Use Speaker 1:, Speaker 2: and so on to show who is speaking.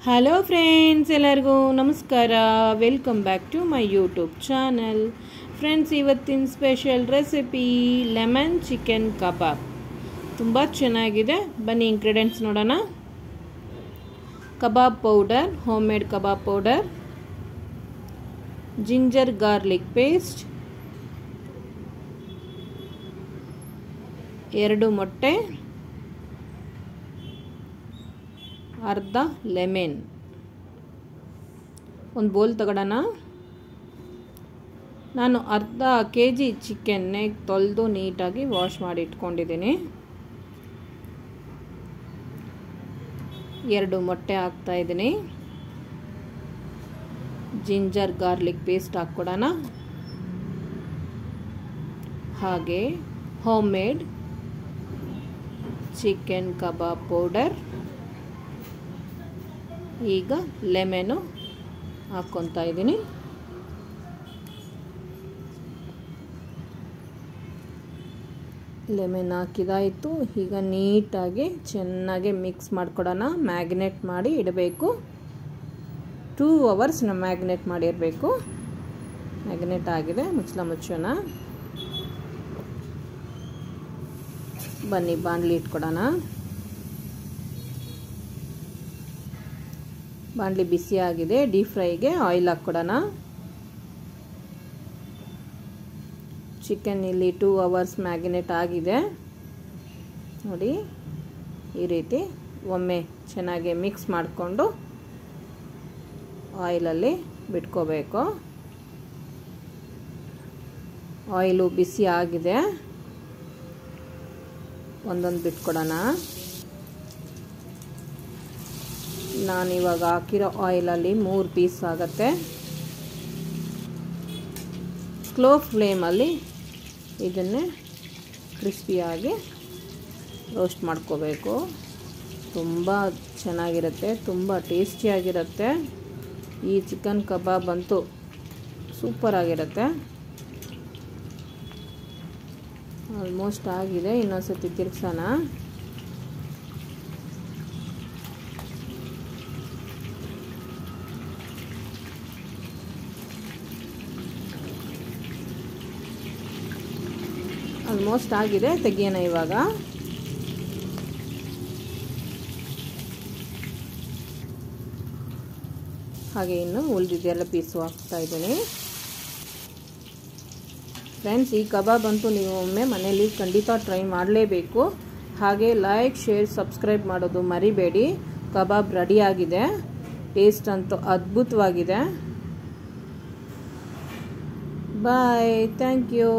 Speaker 1: Hello friends, ಎಲ್ಲರಿಗೂ ನಮಸ್ಕಾರ. Welcome back to my YouTube channel. Friends, ಇವತ್ತಿನ special recipe lemon chicken kebab. ತುಂಬ ಚೆನ್ನಾಗಿದೆ. ಬನ್ನಿ ಇಂಗ್ರೀಡಿಯೆಂಟ್ಸ್ ನೋಡೋಣ. Kebab powder, home made kebab powder, ginger garlic paste, 2 ಮೊಟ್ಟೆ, ಅರ್ಧ ಲೆಮನ್. ಒಂದು ಬೌಲ್ ತಗೊಳ್ಳೋಣ. ನಾನು ಅರ್ಧ kg ಚಿಕನ್ನೇ ತೊಳೆದು ನೀಟಾಗಿ ವಾಶ್ ಮಾಡಿ ಇಟ್ಕೊಂಡಿದ್ದೀನಿ. 2 ಮೊಟ್ಟೆ ಹಾಕ್ತಾ ಇದ್ದೀನಿ. ಜಿಂಜರ್ ಗಾರ್ಲಿಕ್ ಪೇಸ್ಟ್ ಹಾಕ್ಕೊಡೋಣ. ಹಾಗೆ homemade chicken kebab powder. ಈಗ ಲೆಮನ್ನು ಹಾಕ್ಕೊತಾ ಇದ್ದೀನಿ. ಲೆಮನ್ ಹಾಕಿದಾಯಿತು. ಈಗ ನೀಟಾಗಿ ಚೆನ್ನಾಗಿ ಮಿಕ್ಸ್ ಮಾಡ್ಕೊಡೋಣ. ಮ್ಯಾಗ್ನೇಟ್ ಮಾಡಿ ಇಡಬೇಕು. 2 hours ಮ್ಯಾಗ್ನೇಟ್ ಮಾಡಿರಬೇಕು. ಮ್ಯಾಗ್ನೇಟ್ ಆಗಿದೆ. ಮುಚ್ಚೋಣ. ಬನ್ನಿ ಬಾಣಲಿ ಇಟ್ಕೊಡೋಣ. ಬಾಣಲಿ ಬಿಸಿ ಆಗಿದೆ. ಡೀಪ್ ಫ್ರೈಗೆ ಆಯಿಲ್ ಹಾಕ್ಕೊಡೋಣ. ಚಿಕನ್ ಇಲ್ಲಿ 2 hours ಮ್ಯಾಗಿನೇಟ್ ಆಗಿದೆ ನೋಡಿ. ಈ ರೀತಿ ಒಮ್ಮೆ ಚೆನ್ನಾಗಿ ಮಿಕ್ಸ್ ಮಾಡಿಕೊಂಡು ಆಯಿಲಲ್ಲಿ ಬಿಟ್ಕೋಬೇಕು. ಆಯಿಲು ಬಿಸಿ ಆಗಿದೆ. ಒಂದೊಂದು ಬಿಟ್ಕೊಡೋಣ. ನಾನಿವಾಗ ಹಾಕಿರೋ ಆಯಿಲಲ್ಲಿ 3 ಪೀಸ್ ಆಗುತ್ತೆ. ಸ್ಲೋ ಫ್ಲೇಮಲ್ಲಿ ಇದನ್ನೇ ಕ್ರಿಸ್ಪಿಯಾಗಿ ರೋಸ್ಟ್ ಮಾಡ್ಕೋಬೇಕು. ತುಂಬ ಚೆನ್ನಾಗಿರುತ್ತೆ, ತುಂಬ ಟೇಸ್ಟಿಯಾಗಿರುತ್ತೆ. ಈ ಚಿಕನ್ ಕಬಾಬ್ ಅಂತೂ ಸೂಪರಾಗಿರುತ್ತೆ. ಆಲ್ಮೋಸ್ಟ್ ಆಗಿದೆ. ಇನ್ನೊಂದ್ಸತಿ ತಿರ್ಗ್ಸೋಣ. ಆಲ್ಮೋಸ್ಟ್ ಆಗಿದೆ. ತೆಗಿಯೋಣ ಇವಾಗ. ಹಾಗೆ ಇನ್ನು ಉಳಿದಿದ್ದೆಲ್ಲ ಪೀಸು ಹಾಕ್ತಾ ಇದ್ದೀನಿ. ಫ್ರೆಂಡ್ಸ್, ಈ ಕಬಾಬ್ ಅಂತೂ ನೀವು ಒಮ್ಮೆ ಮನೇಲಿ ಖಂಡಿತ ಟ್ರೈ ಮಾಡಲೇಬೇಕು. ಹಾಗೆ ಲೈಕ್, ಶೇರ್, ಸಬ್ಸ್ಕ್ರೈಬ್ ಮಾಡೋದು ಮರಿಬೇಡಿ. ಕಬಾಬ್ ರೆಡಿಯಾಗಿದೆ. ಟೇಸ್ಟ್ ಅಂತೂ ಅದ್ಭುತವಾಗಿದೆ. ಬಾಯ್. Thank you.